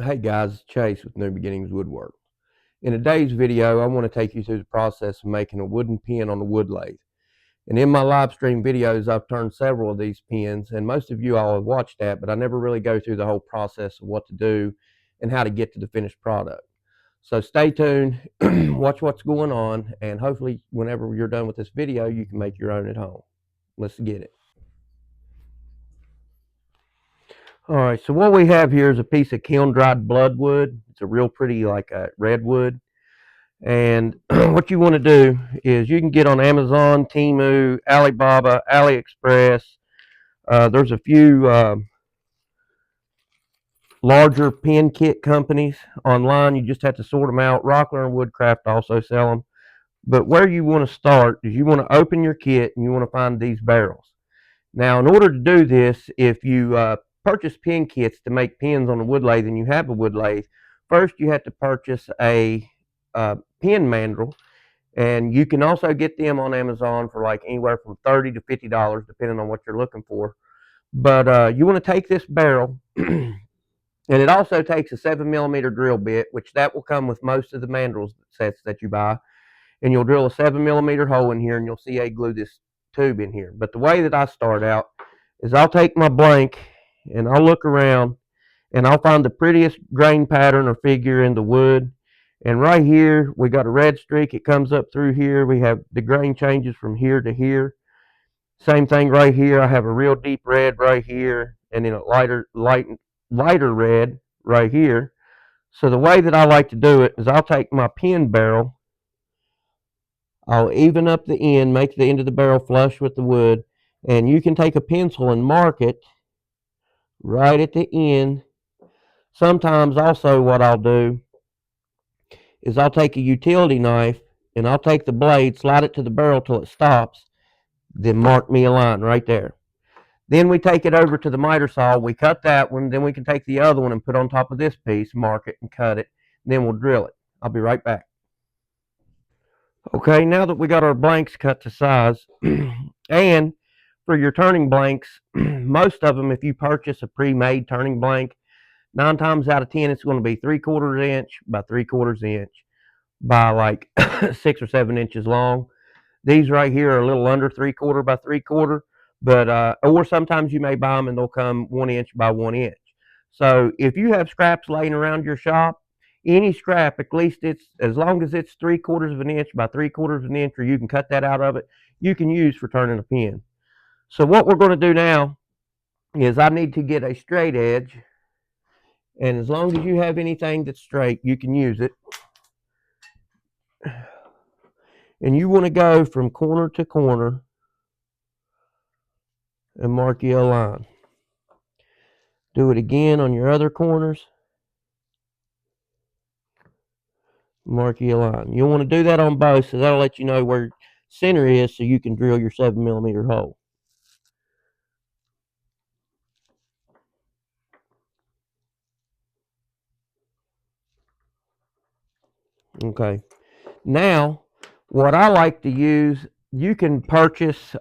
Hey guys, it's Chase with New Beginnings Woodwork. In today's video, I want to take you through the process of making a wooden pin on a wood lathe. And in my live stream videos, I've turned several of these pins, and most of you all have watched that, but I never really go through the whole process of what to do and how to get to the finished product. So stay tuned, watch what's going on, and hopefully whenever you're done with this video, you can make your own at home. Let's get it. All right, so what we have here is a piece of kiln dried bloodwood. It's a real pretty like a redwood. And what you want to do is you can get on Amazon, Temu, Alibaba, AliExpress. There's a few larger pin kit companies online. You just have to sort them out. Rockler and Woodcraft also sell them. But where you want to start is you want to open your kit and you want to find these barrels. Now, in order to do this, if you purchase pin kits to make pins on a wood lathe and you have a wood lathe, first you have to purchase a pin mandrel. And you can also get them on Amazon for like anywhere from $30 to $50, depending on what you're looking for. But you want to take this barrel, and it also takes a 7mm drill bit, which that will come with most of the mandrels sets that you buy. And you'll drill a 7mm hole in here, and you'll CA glue this tube in here. But the way that I start out is I'll take my blank, and I'll look around, and I'll find the prettiest grain pattern or figure in the wood. And right here, we got a red streak. It comes up through here. We have the grain changes from here to here. Same thing right here. I have a real deep red right here, and then a lighter red right here. So the way that I like to do it is I'll take my pin barrel. I'll even up the end, make the end of the barrel flush with the wood, and you can take a pencil and mark it right at the end. Sometimes also what I'll do is I'll take a utility knife and I'll take the blade, slide it to the barrel till it stops, then mark me a line right there. Then we take it over to the miter saw, we cut that one, then we can take the other one and put on top of this piece, mark it and cut it, and then we'll drill it. I'll be right back. Okay, now that we got our blanks cut to size, and for your turning blanks, most of them, if you purchase a pre-made turning blank, 9 times out of 10, it's going to be 3/4 inch by 3/4 inch by like 6 or 7 inches long. These right here are a little under 3/4 by 3/4, but or sometimes you may buy them and they'll come 1 inch by 1 inch. So if you have scraps laying around your shop, any scrap, at least it's as long as it's 3/4 inch by 3/4 inch, or you can cut that out of it, you can use for turning a pin. So what we're going to do now is I need to get a straight edge, and as long as you have anything that's straight, you can use it. And you want to go from corner to corner and mark you a line. Do it again on your other corners. Mark you a line. You'll want to do that on both, so that'll let you know where center is so you can drill your 7mm hole. Okay. Now, what I like to use, you can purchase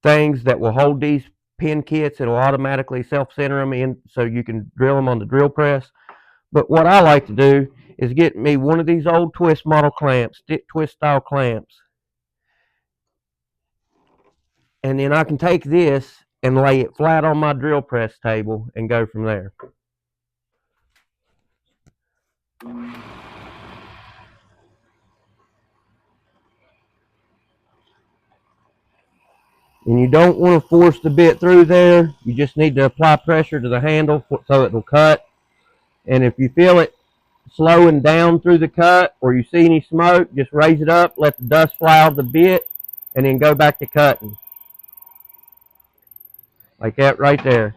things that will hold these pin kits. It'll automatically self-center them in so you can drill them on the drill press. But what I like to do is get me one of these old twist model clamps, stick twist style clamps. And then I can take this and lay it flat on my drill press table and go from there. And you don't want to force the bit through there. You just need to apply pressure to the handle so it will cut. And if you feel it slowing down through the cut or you see any smoke, just raise it up, let the dust fly out of the bit, and then go back to cutting. Like that right there.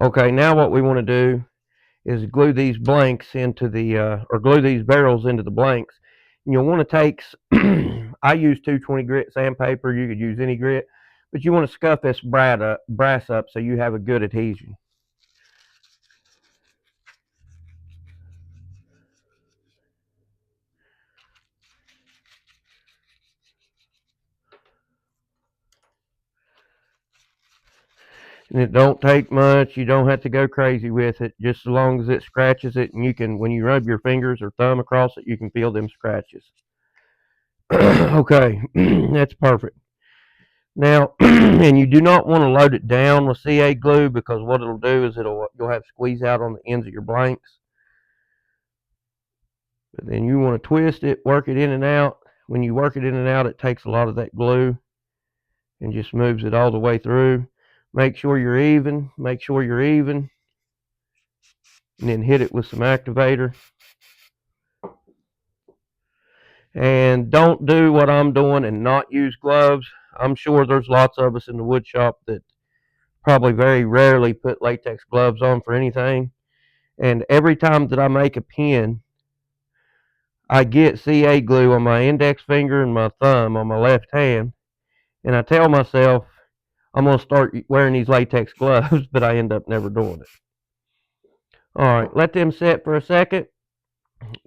Okay, now what we want to do is glue these blanks into the, or glue these barrels into the blanks. And you'll want to take, I use 220 grit sandpaper. You could use any grit, but you want to scuff this brass up so you have a good adhesion. And it don't take much. You don't have to go crazy with it. Just as long as it scratches it, and you can, when you rub your fingers or thumb across it, you can feel them scratches. Okay, that's perfect. Now, and you do not want to load it down with CA glue, because what it'll do is you'll have squeeze out on the ends of your blanks. But then you want to twist it, work it in and out. When you work it in and out, it takes a lot of that glue and just moves it all the way through. Make sure you're even. Make sure you're even. And then hit it with some activator. And don't do what I'm doing and not use gloves. I'm sure there's lots of us in the wood shop that probably very rarely put latex gloves on for anything. And every time that I make a pen, I get CA glue on my index finger and my thumb on my left hand. And I tell myself I'm going to start wearing these latex gloves, but I end up never doing it. All right, let them set for a second.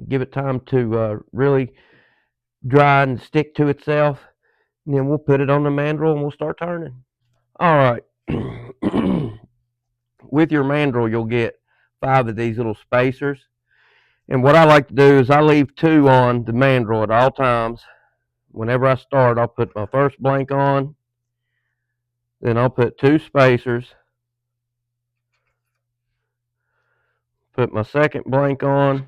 Give it time to really dry and stick to itself. And then we'll put it on the mandrel and we'll start turning. All right. With your mandrel, you'll get 5 of these little spacers. And what I like to do is I leave 2 on the mandrel at all times. Whenever I start, I'll put my first blank on. Then I'll put 2 spacers. Put my second blank on.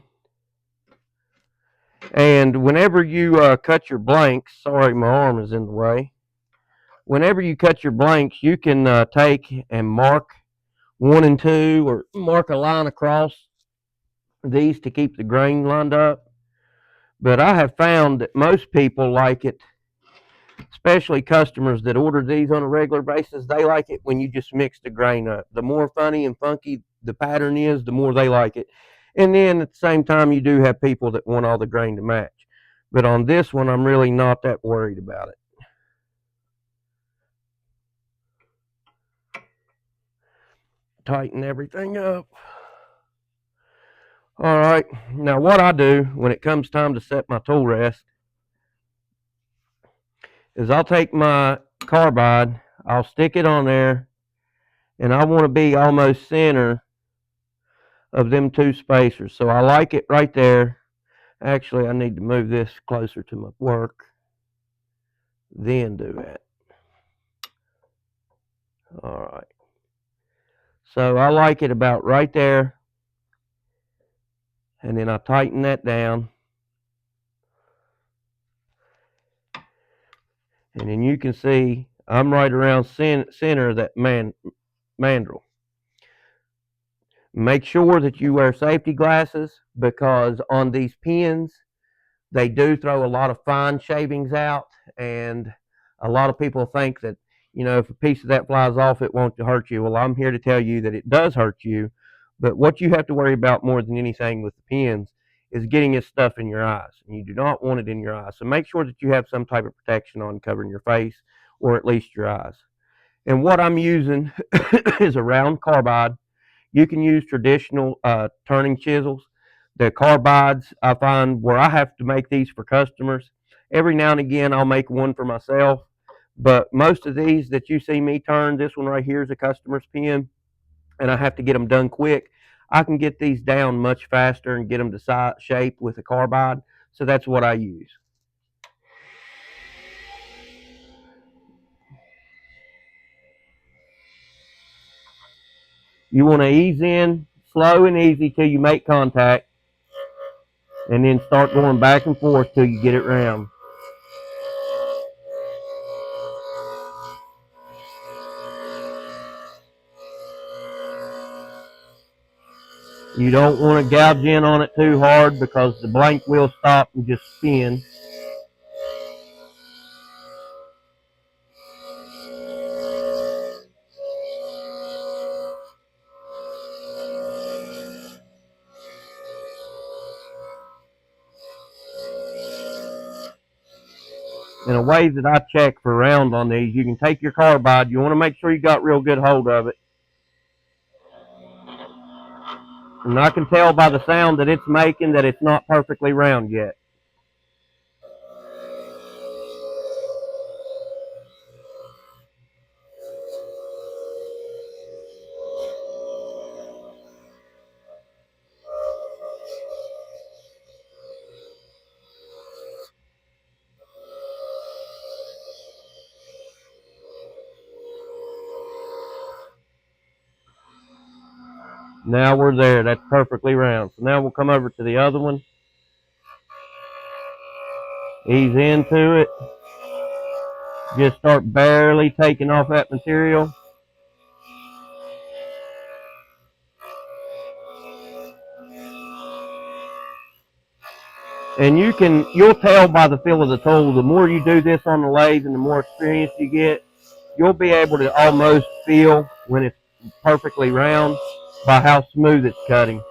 And whenever you cut your blanks, sorry, my arm is in the way. Whenever you cut your blanks, you can take and mark 1 and 2, or mark a line across these to keep the grain lined up. But I have found that most people like it, especially customers that order these on a regular basis. They like it when you just mix the grain up. The more funny and funky the pattern is, the more they like it. And then at the same time, you do have people that want all the grain to match. But on this one, I'm really not that worried about it. Tighten everything up. All right, now what I do when it comes time to set my tool rest is I'll take my carbide, I'll stick it on there, and I want to be almost center of them 2 spacers. So I like it right there. Actually, I need to move this closer to my work, then do that. All right. So I like it about right there. And then I tighten that down. And then you can see I'm right around center of that mandrel. Make sure that you wear safety glasses, because on these pins, they do throw a lot of fine shavings out. And a lot of people think that, if a piece of that flies off, it won't hurt you. Well, I'm here to tell you that it does hurt you. But what you have to worry about more than anything with the pins is getting this stuff in your eyes. And you do not want it in your eyes. So make sure that you have some type of protection on covering your face, or at least your eyes. And what I'm using is a round carbide. You can use traditional turning chisels. The carbides, I find where I have to make these for customers, every now and again I'll make one for myself. But most of these that you see me turn, this one right here is a customer's pen, and I have to get them done quick. I can get these down much faster and get them to shape with a carbide. So that's what I use. You want to ease in slow and easy till you make contact, and then start going back and forth till you get it round. You don't want to gouge in on it too hard, because the blank will stop and just spin. And a way that I check for round on these, you can take your carbide. You want to make sure you got real good hold of it. And I can tell by the sound that it's making that it's not perfectly round yet. Now we're there. That's perfectly round. So now we'll come over to the other one. Ease into it. Just start barely taking off that material. And you'll tell by the feel of the tool, the more you do this on the lathe and the more experience you get, you'll be able to almost feel when it's perfectly round by how smooth it's cutting.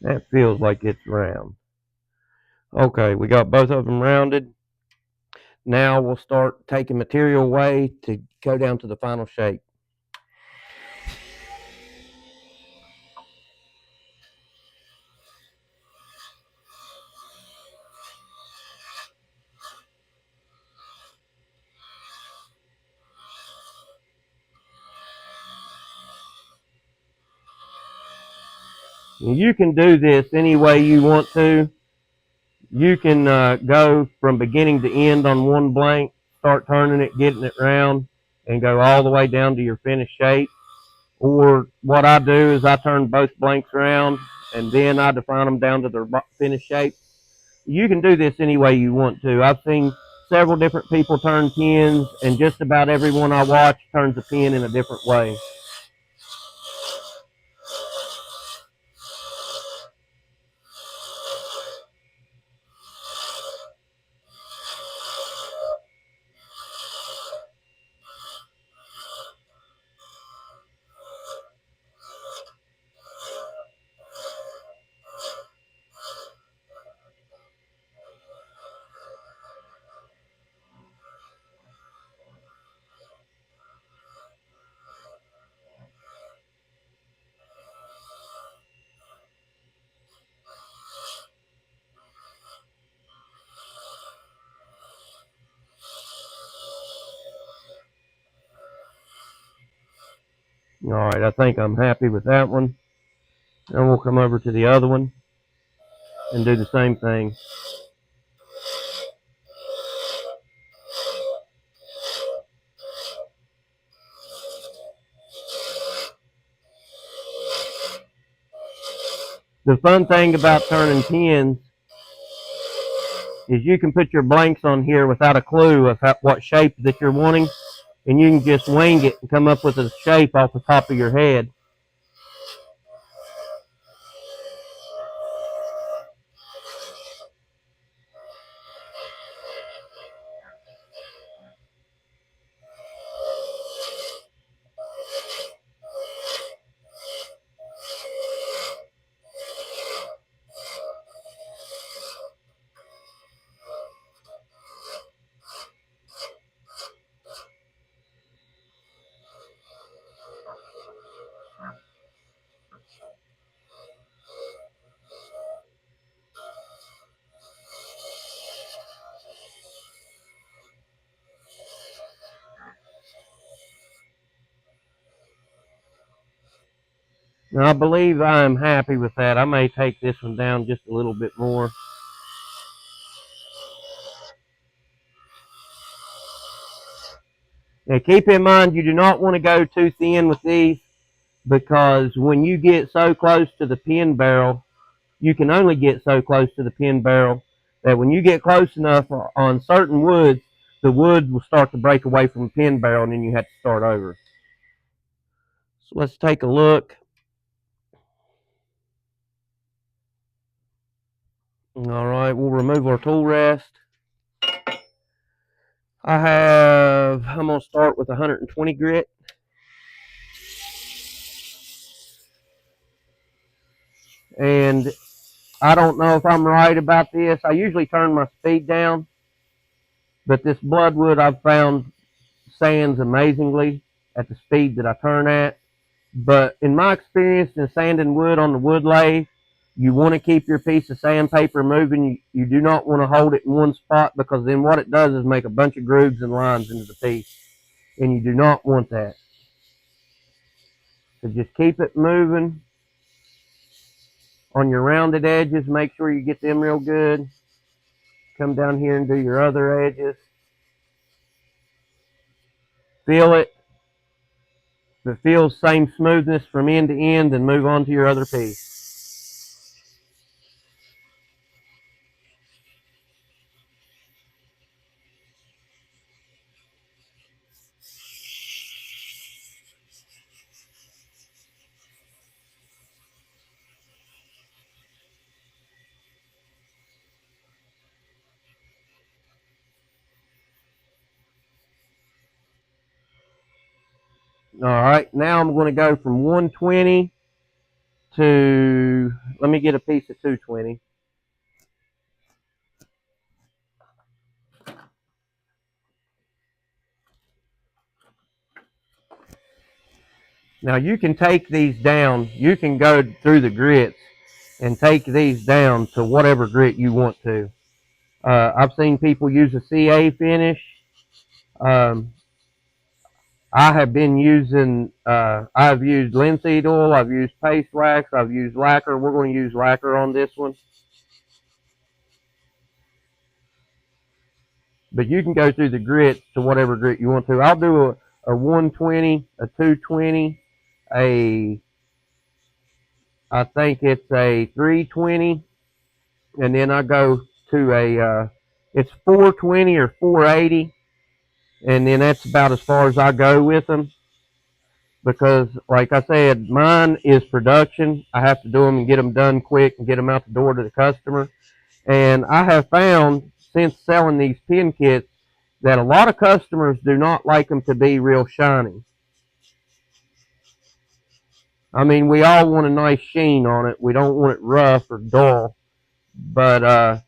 That feels like it's round. Okay, we got both of them rounded. Now we'll start taking material away to go down to the final shape. You can do this any way you want to. You can go from beginning to end on one blank, start turning it, getting it round, and go all the way down to your finished shape. Or what I do is I turn both blanks around, and then I define them down to their finished shape. You can do this any way you want to. I've seen several different people turn pins, and just about everyone I watch turns a pin in a different way. All right, I think I'm happy with that one. And we'll come over to the other one and do the same thing. The fun thing about turning pins is you can put your blanks on here without a clue of what shape that you're wanting, and you can just wing it and come up with a shape off the top of your head. Now, I believe I am happy with that. I may take this one down just a little bit more. Now keep in mind, you do not want to go too thin with these, because when you get so close to the pin barrel, you can only get so close to the pin barrel that when you get close enough on certain woods, the wood will start to break away from the pin barrel, and then you have to start over. So let's take a look. All right, we'll remove our tool rest. I'm going to start with 120 grit. And I don't know if I'm right about this. I usually turn my speed down, but this bloodwood I've found sands amazingly at the speed that I turn at. But in my experience in sanding wood on the wood lathe, you want to keep your piece of sandpaper moving. You do not want to hold it in one spot, because then what it does is make a bunch of grooves and lines into the piece, and you do not want that. So just keep it moving on your rounded edges. Make sure you get them real good. Come down here and do your other edges. Feel it. If it feels same smoothness from end to end, then move on to your other piece. All right, now I'm going to go from 120 to, let me get a piece of 220. Now you can take these down. You can go through the grits and take these down to whatever grit you want to. I've seen people use a CA finish. I have been using, I've used linseed oil, I've used paste wax, I've used lacquer. We're going to use lacquer on this one. But you can go through the grits to whatever grit you want to. I'll do a 120, a 220, I think it's a 320, and then I go to it's 420 or 480, and then that's about as far as I go with them. Because, like I said, mine is production. I have to do them and get them done quick and get them out the door to the customer. And I have found, since selling these pin kits, that a lot of customers do not like them to be real shiny. I mean, we all want a nice sheen on it. We don't want it rough or dull. But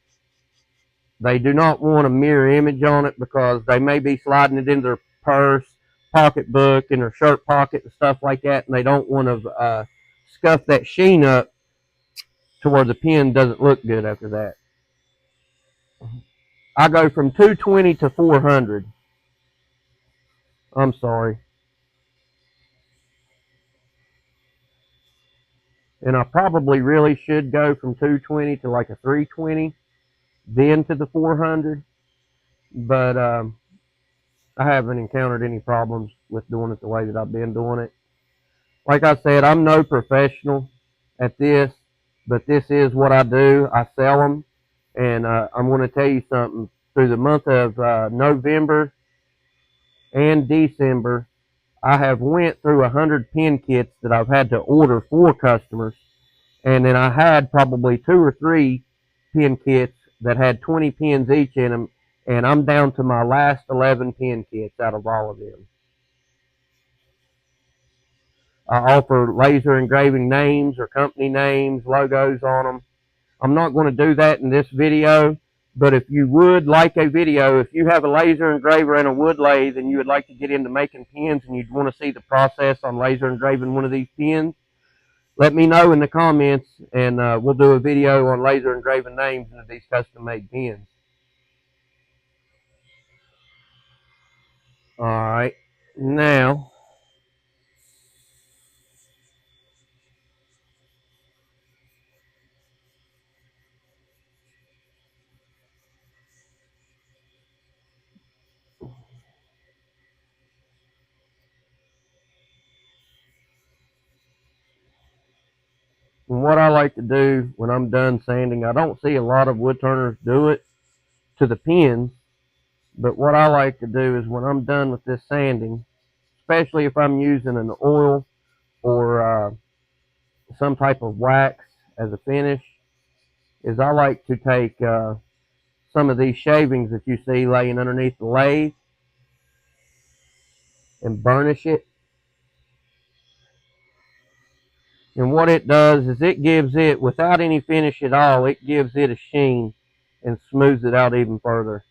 they do not want a mirror image on it, because they may be sliding it in their purse, pocketbook, in their shirt pocket and stuff like that, and they don't want to scuff that sheen up to where the pen doesn't look good after that. I go from 220 to 400. I'm sorry. And I probably really should go from 220 to like a 320, then to the 400. But I haven't encountered any problems with doing it the way that I've been doing it. Like I said, I'm no professional at this, but this is what I do. I sell them, and I'm going to tell you something. Through the month of November and December, I have went through 100 pin kits that I've had to order for customers, and then I had probably 2 or 3 pin kits that had 20 pins each in them, and I'm down to my last 11 pin kits out of all of them. I offer laser engraving names or company names, logos on them. I'm not going to do that in this video, but if you would like a video, if you have a laser engraver and a wood lathe and you would like to get into making pins and you'd want to see the process on laser engraving one of these pins, let me know in the comments, and we'll do a video on laser engraving names into these custom made pins. All right, now And what I like to do when I'm done sanding, I don't see a lot of wood turners do it to the pins, but what I like to do is when I'm done with this sanding, especially if I'm using an oil or some type of wax as a finish, is I like to take some of these shavings that you see laying underneath the lathe and burnish it. And what it does is it gives it, without any finish at all, it gives it a sheen and smooths it out even further.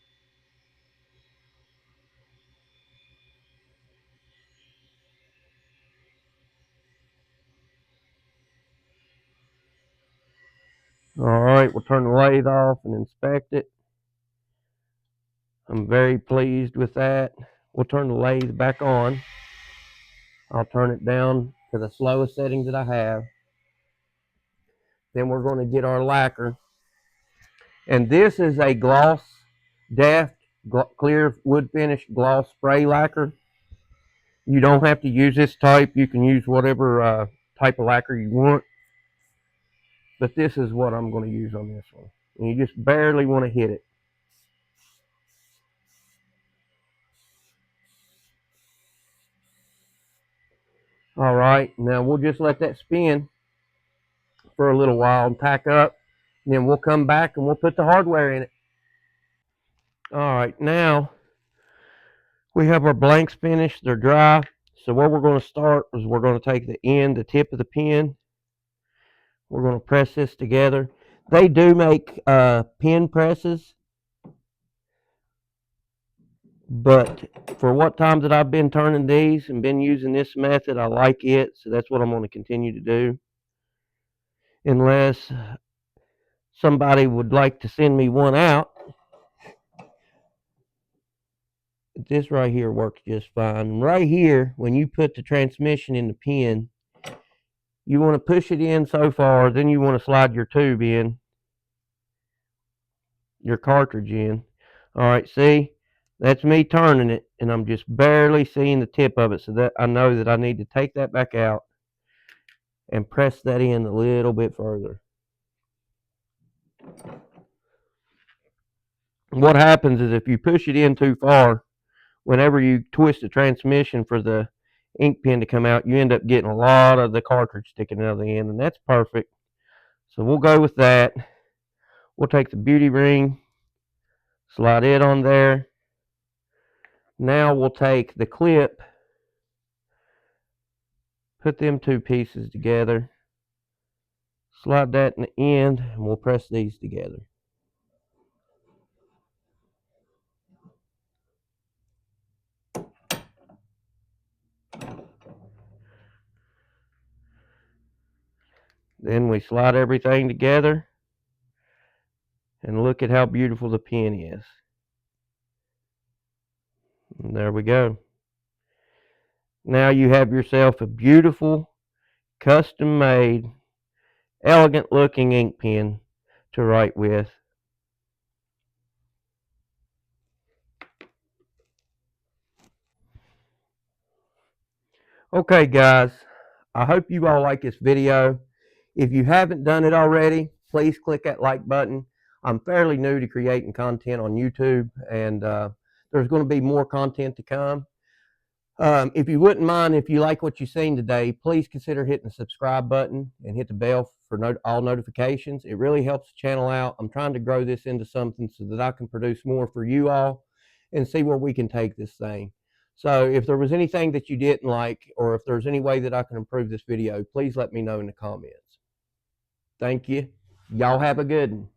All right, we'll turn the lathe off and inspect it. I'm very pleased with that. We'll turn the lathe back on. I'll turn it down to the slowest setting that I have. Then we're going to get our lacquer. And this is a Gloss Deft clear wood finish gloss spray lacquer. You don't have to use this type. You can use whatever type of lacquer you want. But this is what I'm going to use on this one. And you just barely want to hit it. All right, now we'll just let that spin for a little while and pack up. And then we'll come back and we'll put the hardware in it. All right, now we have our blanks finished. They're dry. So what we're going to start is we're going to take the tip of the pin. We're going to press this together. They do make pin presses, but for what time that I've been turning these and been using this method, I like it. So that's what I'm going to continue to do. Unless somebody would like to send me one out. This right here works just fine. Right here, when you put the transmission in the pin, you want to push it in so far, then you want to slide your tube in, your cartridge in. All right, see, that's me turning it, and I'm just barely seeing the tip of it, so that I know that I need to take that back out and press that in a little bit further. What happens is if you push it in too far, whenever you twist the transmission for the ink pen to come out, you end up getting a lot of the cartridge sticking out of the end, and that's perfect. So we'll go with that. We'll take the beauty ring, slide it on there. Now we'll take the clip, put them two pieces together, slide that in the end, and we'll press these together. Then we slide everything together, and look at how beautiful the pen is. And there we go. Now you have yourself a beautiful, custom-made, elegant-looking ink pen to write with. Okay, guys, I hope you all like this video. If you haven't done it already, please click that like button. I'm fairly new to creating content on YouTube, and there's going to be more content to come. If you wouldn't mind, if you like what you've seen today, please consider hitting the subscribe button and hit the bell for all notifications. It really helps the channel out. I'm trying to grow this into something so that I can produce more for you all and see where we can take this thing. So if there was anything that you didn't like, or if there's any way that I can improve this video, please let me know in the comments. Thank you. Y'all have a good one.